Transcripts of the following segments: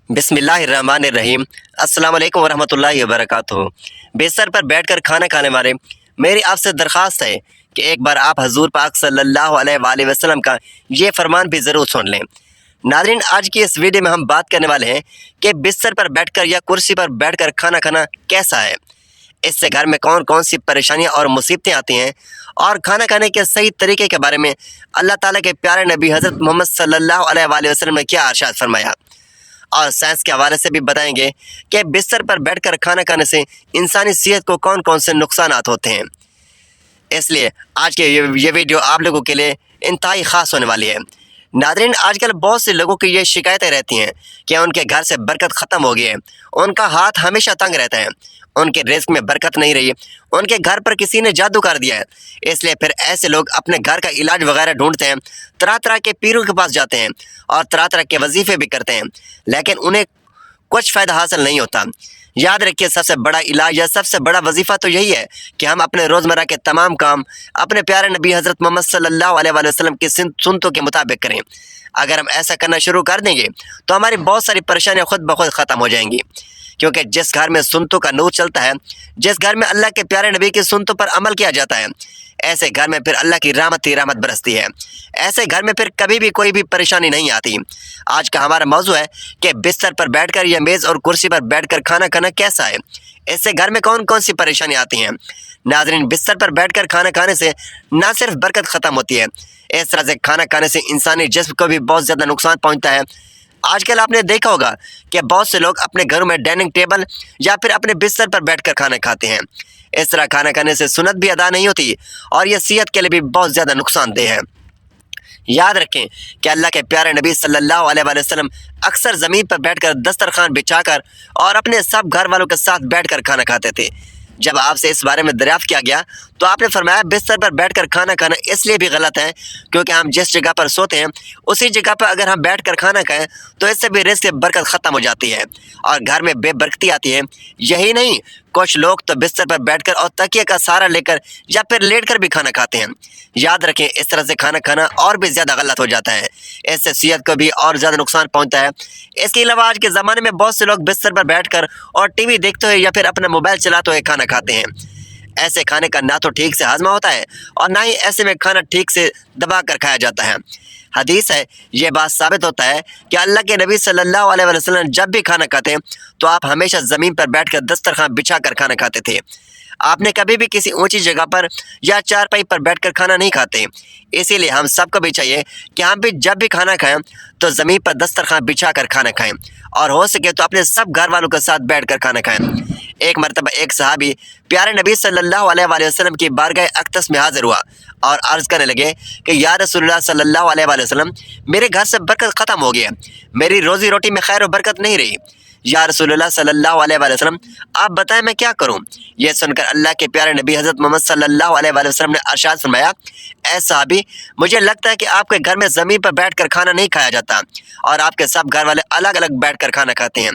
बिस्मिल्लाहिर्रहमानिर्रहीम। अस्सलाम वालेकुम वरहमतुल्लाहि वबरकातुहू। बिस्तर पर बैठकर खाना खाने वाले, मेरी आपसे दरख्वास्त है कि एक बार आप हजूर पाक सल्लल्लाहु अलैहि वसल्लम का ये फरमान भी ज़रूर सुन लें। नाज़रीन, आज की इस वीडियो में हम बात करने वाले हैं कि बिस्तर पर बैठकर या कुर्सी पर बैठकर खाना खाना कैसा है, इससे घर में कौन कौन सी परेशानियां और मुसीबतें आती हैं, और खाना खाने के सही तरीके के बारे में अल्लाह ताला के प्यारे नबी हज़रत मोहम्मद सल्लल्लाहु अलैहि वसल्लम ने क्या इरशाद फरमाया। और साइंस के हवाले से भी बताएंगे कि बिस्तर पर बैठकर खाना खाने से इंसानी सेहत को कौन कौन से नुकसानात होते हैं। इसलिए आज के ये वीडियो आप लोगों के लिए इंतहाई ख़ास होने वाली है। नादरीन, आजकल बहुत से लोगों की ये शिकायतें रहती हैं कि उनके घर से बरकत ख़त्म हो गई है, उनका हाथ हमेशा तंग रहता है, उनके रिस्क में बरकत नहीं रही, उनके घर पर किसी ने जादू कर दिया है। इसलिए फिर ऐसे लोग अपने घर का इलाज वगैरह ढूंढते हैं, तरह तरह के पीरों के पास जाते हैं और तरह तरह के वजीफ़े भी करते हैं, लेकिन उन्हें कुछ फ़ायदा हासिल नहीं होता। याद रखिए, सबसे बड़ा इलाज या सबसे बड़ा वजीफ़ा तो यही है कि हम अपने रोज़मर्रा के तमाम काम अपने प्यारे नबी हज़रत मोहम्मद सल्लल्लाहु अलैहि वसल्लम की सुन्नतों के मुताबिक करें। अगर हम ऐसा करना शुरू कर देंगे तो हमारी बहुत सारी परेशानियाँ खुद ब खुद ख़त्म हो जाएंगी, क्योंकि जिस घर में सुन्नतों का नूर चलता है, जिस घर में अल्लाह के प्यारे नबी की सुन्नतों पर अमल किया जाता है, ऐसे घर में फिर अल्लाह की रहमत ही रहमत बरसती है। ऐसे घर में फिर कभी भी कोई भी परेशानी नहीं आती। आज का हमारा मौजू है कि बिस्तर पर बैठकर या मेज़ और कुर्सी पर बैठकर खाना खाना कैसा है, इससे घर में कौन कौन सी परेशानी आती हैं। नाज़रीन, बिस्तर पर बैठकर खाना खाने से ना सिर्फ बरकत ख़त्म होती है, इस तरह से खाना खाने से इंसानी जिस्म को भी बहुत ज़्यादा नुकसान पहुँचता है। आजकल आपने देखा होगा कि बहुत से लोग अपने घरों में डाइनिंग टेबल या फिर अपने बिस्तर पर बैठकर खाना खाते हैं। इस तरह खाना खाने से सुन्नत भी अदा नहीं होती और यह सेहत के लिए भी बहुत ज़्यादा नुकसानदेह है। याद रखें कि अल्लाह के प्यारे नबी सल्लल्लाहु अलैहि वसल्लम अक्सर ज़मीन पर बैठकर दस्तरखान बिछाकर और अपने सब घर वालों के साथ बैठकर खाना खाते थे। जब आपसे इस बारे में दरियाफ्त किया गया तो आपने फरमाया, बिस्तर पर बैठकर खाना खाना इसलिए भी गलत है क्योंकि हम जिस जगह पर सोते हैं उसी जगह पर अगर हम बैठकर खाना खाएं तो इससे भी रिज़्क़ की बरकत ख़त्म हो जाती है और घर में बेबरकती आती है। यही नहीं, कुछ लोग तो बिस्तर पर बैठकर और तकिए का सहारा लेकर या फिर लेटकर भी खाना खाते हैं। याद रखें, इस तरह से खाना खाना और भी ज़्यादा गलत हो जाता है, इससे सेहत को भी और ज़्यादा नुकसान पहुंचता है। इसके अलावा आज के ज़माने में बहुत से लोग बिस्तर पर बैठकर और टीवी देखते हुए या फिर अपना मोबाइल चलाते हुए खाना खाते हैं। ऐसे खाने का ना तो ठीक से हाजमा होता है और ना ही ऐसे में खाना ठीक से दबा कर खाया जाता है। हदीस है, ये बात साबित होता है कि अल्लाह के नबी सल्लल्लाहु अलैहि वसल्लम जब भी खाना खाते हैं तो आप हमेशा ज़मीन पर बैठकर दस्तरखान बिछा कर खाना खाते थे। आपने कभी भी किसी ऊंची जगह पर या चारपाई पर बैठकर खाना नहीं खाते। इसीलिए हम सबको भी चाहिए कि हम भी जब भी खाना खाएं तो ज़मीन पर दस्तरखान बिछा कर खाना खाएं और हो सके तो अपने सब घर वालों के साथ बैठकर खाना खाएं। एक मरतबा एक सहाबी प्यारे नबी सल्लल्लाहु अलैहि वसल्लम की बारगाह अक़दस में हाजिर हुआ और अर्ज़ करने लगे कि या रसूलुल्लाह सल्लल्लाहु अलैहि वसल्लम, मेरे घर से बरकत ख़त्म हो गई है, मेरी रोज़ी रोटी में खैर और बरकत नहीं रही। या रसूलुल्लाह सल्लल्लाहु अलैहि वसल्लम, आप बताएं मैं क्या करूं। यह सुनकर अल्लाह के प्यारे नबी हज़रत मोहम्मद सल्लल्लाहु अलैहि वसल्लम ने इरशाद फरमाया, ऐ सहाबी, मुझे लगता है कि आपके घर में ज़मीन पर बैठकर खाना नहीं खाया जाता और आपके सब घर वाले अलग अलग बैठकर खाना खाते हैं।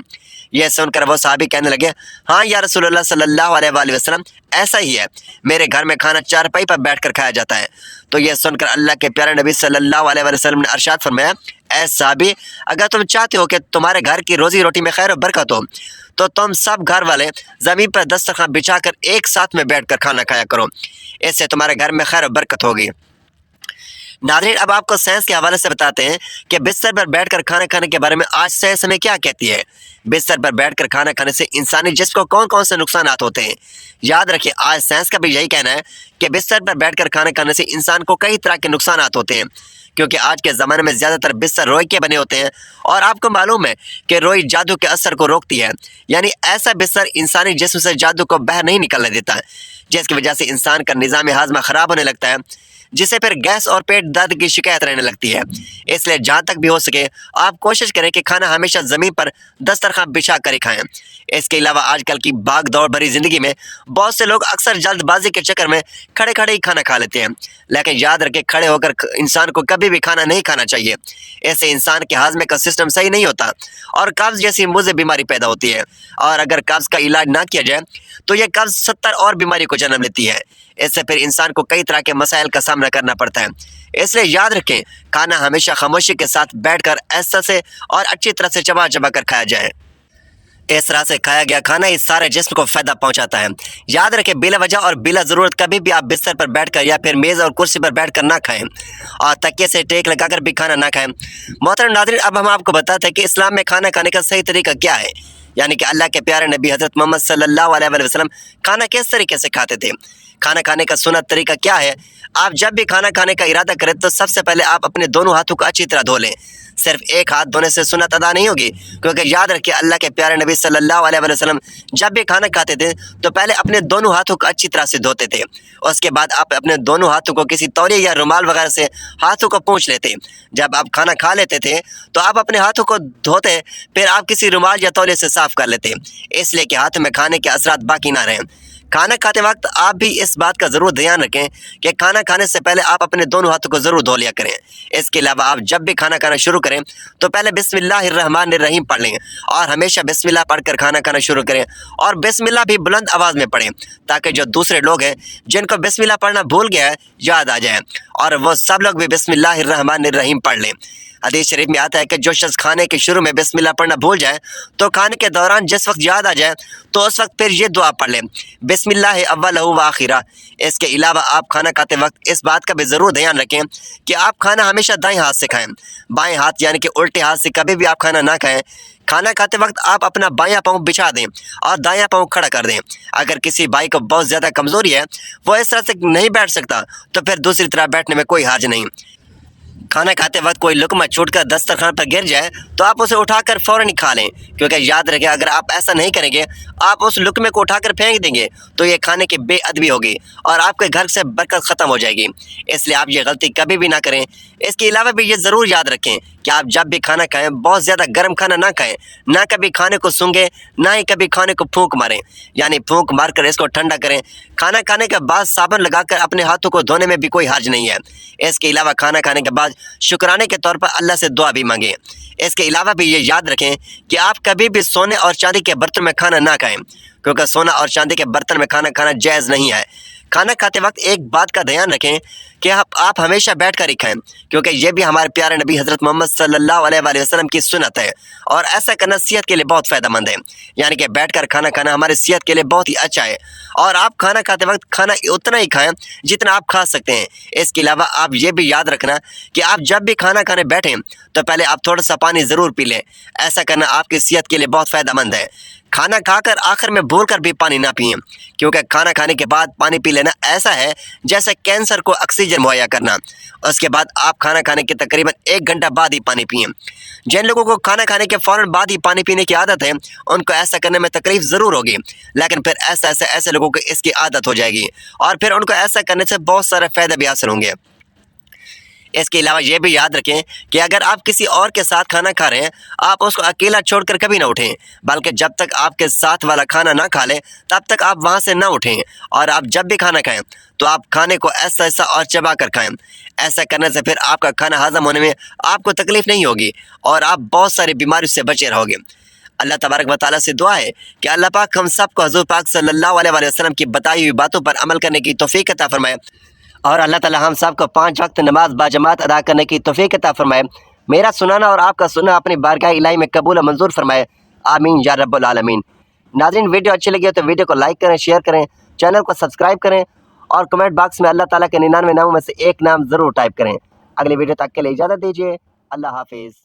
यह सुनकर वो सहाबी कहने लगे, हाँ या रसूलुल्लाह सल्लल्लाहु अलैहि वसल्लम, ऐसा ही है, मेरे घर में खाना चारपाई पर बैठकर खाया जाता है। तो यह सुनकर अल्लाह के प्यारे नबी सल्लल्लाहु अलैहि वसल्लम ने इरशाद फरमाया, ऐ सहाबी, अगर तुम चाहते हो कि तुम्हारे घर की रोज़ी रोटी में खैर और बरकत हो तो तुम सब घर वाले ज़मीन पर दस्तरखान बिछाकर एक साथ में बैठकर खाना खाया करो, इससे तुम्हारे घर में खैर और बरकत होगी। नाज़रीन, अब आपको साइंस के हवाले से बताते हैं कि बिस्तर पर बैठकर खाना खाने के बारे में आज साइंस हमें क्या कहती है। बिस्तर पर बैठकर खाना खाने से इंसानी जिस्म को कौन कौन से नुकसानात होते हैं। याद रखिए, आज साइंस का भी यही कहना है कि बिस्तर पर बैठकर खाना खाने से इंसान को कई तरह के नुकसानात होते हैं, क्योंकि आज के ज़माने में ज़्यादातर बिस्तर रोई के बने होते हैं और आपको मालूम है कि रोई जादू के असर को रोकती है, यानी ऐसा बिस्तर इंसानी जिस्म से जादू को बाहर नहीं निकलने देता, जिसकी वजह से इंसान का निज़ाम हाज़मा ख़राब होने लगता है, जिससे फिर गैस और पेट दर्द की शिकायत रहने लगती है। इसलिए जहाँ तक भी हो सके आप कोशिश करें कि खाना हमेशा ज़मीन पर दस्तरखान बिछा कर ही खाएं। इसके अलावा आजकल की भाग दौड़ भरी ज़िंदगी में बहुत से लोग अक्सर जल्दबाजी के चक्कर में खड़े खड़े ही खाना खा लेते हैं, लेकिन याद रखें, खड़े होकर इंसान को कभी भी खाना नहीं खाना चाहिए। ऐसे इंसान के हाजमे का सिस्टम सही नहीं होता और कब्ज़ जैसी मुज़र बीमारी पैदा होती है, और अगर कब्ज़ का इलाज ना किया जाए तो यह कब्ज़ 70 और बीमारी को जन्म लेती है। इससे फिर इंसान को कई तरह के मसाइल का सामना करना पड़ता है। اس لیے یاد رکھیں کھانا ہمیشہ خاموشی کے ساتھ بیٹھ کر ایسا سے اور اچھی طرح سے چبا چبا کر کھایا جائے۔ اس طرح سے کھایا گیا کھانا اس سارے جسم کو فائدہ پہنچاتا ہے۔ یاد رکھیں بلا وجہ اور بلا ضرورت کبھی بھی آپ بستر پر بیٹھ کر یا پھر میز اور کرسی پر بیٹھ کر نہ کھائیں، اور تکیے سے ٹیک لگا کر بھی کھانا نہ کھائیں۔ محترم ناظرین، اب ہم آپ کو بتاتے ہیں کہ اسلام میں کھانا کھانے کا صحیح طریقہ کیا ہے، یعنی کہ اللہ کے پیارے نبی حضرت محمد صلی اللہ علیہ وآلہ وسلم کھانا کس طریقے سے کھاتے تھے۔ کھانا کھانے کا سنت طریقہ کیا ہے؟ آپ جب بھی کھانا کھانے کا ارادہ کریں تو سب سے پہلے آپ اپنے دونوں ہاتھوں کو اچھی طرح دھو لیں۔ صرف ایک ہاتھ دھونے سے سنت ادا نہیں ہوگی، کیونکہ یاد رکھیے اللہ کے پیارے نبی صلی اللہ علیہ وآلہ وسلم جب بھی کھانا کھاتے تھے تو پہلے اپنے دونوں ہاتھوں کو اچھی طرح سے دھوتے تھے، اس کے بعد آپ اپنے دونوں ہاتھوں کو کسی تولیے یا رومال وغیرہ سے ہاتھوں کو پونچھ لیتے۔ جب آپ کھانا کھا لیتے تھے تو آپ اپنے ہاتھوں کو دھوتے، پھر آپ کسی رومال یا تولیے سے صاف کر لیتے، اس لیے کہ ہاتھوں میں کھانے کے اثرات باقی نہ رہیں۔ کھانا کھاتے وقت آپ بھی اس بات کا ضرور دھیان رکھیں کہ کھانا کھانے سے پہلے آپ اپنے دونوں ہاتھوں کو ضرور دھو لیا کریں۔ اس کے علاوہ آپ جب بھی کھانا کھانا شروع کریں تو پہلے بسم اللہ الرحمن الرحیم پڑھ لیں، اور ہمیشہ بسم اللہ پڑھ کر کھانا کھانا شروع کریں، اور بسم اللہ بھی بلند آواز میں پڑھیں تاکہ جو دوسرے لوگ ہیں جن کو بسم اللہ پڑھنا بھول گیا ہے یاد آ جائے، اور وہ سب لوگ بھی بسم اللہ الرحمن الرحیم پڑھ لیں۔ حدیث شریف میں آتا ہے کہ جو شخص کھانے کے شروع میں بسم اللہ پڑھنا بھول جائے تو کھانے کے دوران جس وقت یاد آ جائے تو اس وقت پھر یہ دعا پڑھ لیں، بسم اللہ اولہ و آخرہ۔ اس کے علاوہ آپ کھانا کھاتے وقت اس بات کا بھی ضرور دھیان رکھیں کہ آپ کھانا ہمیشہ دائیں ہاتھ سے کھائیں، بائیں ہاتھ یعنی کہ الٹے ہاتھ سے کبھی بھی آپ کھانا نہ کھائیں۔ کھانا کھاتے وقت آپ اپنا بایاں پاؤں بچھا دیں اور دایاں پاؤں کھڑا کر دیں۔ اگر کسی بھائی کو بہت زیادہ کمزوری ہے، وہ اس طرح سے نہیں بیٹھ سکتا، تو پھر دوسری طرح بیٹھنے میں کوئی حرج نہیں۔ کھانا کھاتے وقت کوئی لقمہ چھوٹ کر دسترخوان پر گر جائے تو آپ اسے اٹھا کر فوراً ہی کھا لیں، کیونکہ یاد رکھیں اگر آپ ایسا نہیں کریں گے، آپ اس لقمے کو اٹھا کر پھینک دیں گے تو یہ کھانے کی بے ادبی ہوگی اور آپ کے گھر سے برکت ختم ہو جائے گی، اس لیے آپ یہ غلطی کبھی بھی نہ کریں۔ اس کے علاوہ بھی یہ ضرور یاد رکھیں کہ آپ جب بھی کھانا کھائیں بہت زیادہ گرم کھانا نہ کھائیں، نہ کبھی کھانے کو سونگیں، نہ ہی کبھی کھانے کو پھونک ماریں، یعنی پھونک مار کر اس کو ٹھنڈا کریں۔ کھانا کھانے کے بعد صابن لگا کر اپنے ہاتھوں کو دھونے میں بھی کوئی حرج نہیں ہے۔ اس کے علاوہ کھانا کھانے کے بعد شکرانے کے طور پر اللہ سے دعا بھی مانگیں۔ اس کے علاوہ بھی یہ یاد رکھیں کہ آپ کبھی بھی سونے اور چاندی کے برتن میں کھانا نہ کھائیں، کیونکہ سونا اور چاندی کے برتن میں کھانا کھانا جائز نہیں ہے۔ کھانا کھاتے وقت ایک بات کا دھیان رکھیں کہ آپ ہمیشہ بیٹھ کر ہی کھائیں، کیونکہ یہ بھی ہمارے پیارے نبی حضرت محمد صلی اللہ علیہ وآلہ وسلم کی سنت ہے، اور ایسا کرنا صحت کے لیے بہت فائدہ مند ہے، یعنی کہ بیٹھ کر کھانا کھانا ہماری صحت کے لیے بہت ہی اچھا ہے، اور آپ کھانا کھاتے وقت کھانا اتنا ہی کھائیں جتنا آپ کھا سکتے ہیں۔ اس کے علاوہ آپ یہ بھی یاد رکھنا کہ آپ جب بھی کھانا کھانے بیٹھیں تو پہلے آپ تھوڑا سا پانی ضرور پی لیں، ایسا کرنا آپ کی صحت کے لیے بہت فائدہ مند ہے۔ کھانا کھا کر آخر میں بھول کر بھی پانی نہ پئیں، کیونکہ کھانا کھانے کے بعد پانی پی لینا ایسا ہے جیسے کینسر کو آکسیجن مہیا کرنا۔ اس کے بعد آپ کھانا کھانے کے تقریباً 1 گھنٹہ بعد ہی پانی پئیں۔ جن لوگوں کو کھانا کھانے کے فوراً بعد ہی پانی پینے کی عادت ہے ان کو ایسا کرنے میں تکلیف ضرور ہوگی، لیکن پھر ایسے لوگوں کو اس کی عادت ہو جائے گی، اور پھر ان کو ایسا کرنے سے بہت سارے فائدے بھی حاصل ہوں گے۔ اس کے علاوہ یہ بھی یاد رکھیں کہ اگر آپ کسی اور کے ساتھ کھانا کھا رہے ہیں، آپ اس کو اکیلا چھوڑ کر کبھی نہ اٹھیں، بلکہ جب تک آپ کے ساتھ والا کھانا نہ کھا لے تب تک آپ وہاں سے نہ اٹھیں، اور آپ جب بھی کھانا کھائیں تو آپ کھانے کو ایسا اور چبا کر کھائیں۔ ایسا کرنے سے پھر آپ کا کھانا ہضم ہونے میں آپ کو تکلیف نہیں ہوگی، اور آپ بہت ساری بیماریوں سے بچے رہو گے۔ اللہ تبارک و تعالیٰ سے دعا ہے کہ اللہ پاک ہم سب کو حضور پاک صلی اللہ علیہ وآلہ وسلم کی بتائی ہوئی باتوں پر عمل کرنے کی توفیق عطا فرمائے، اور اللہ تعالیٰ ہم سب کو 5 وقت نماز باجماعت ادا کرنے کی توفیق عطا فرمائے۔ میرا سنانا اور آپ کا سننا اپنی بارگاہ الہی میں قبول و منظور فرمائے، آمین یا رب العالمین۔ ناظرین، ویڈیو اچھی لگی ہو تو ویڈیو کو لائک کریں، شیئر کریں، چینل کو سبسکرائب کریں، اور کمنٹ باکس میں اللہ تعالیٰ کے 99 ناموں میں سے ایک نام ضرور ٹائپ کریں۔ اگلی ویڈیو تک کے لیے اجازت دیجیے، اللہ حافظ۔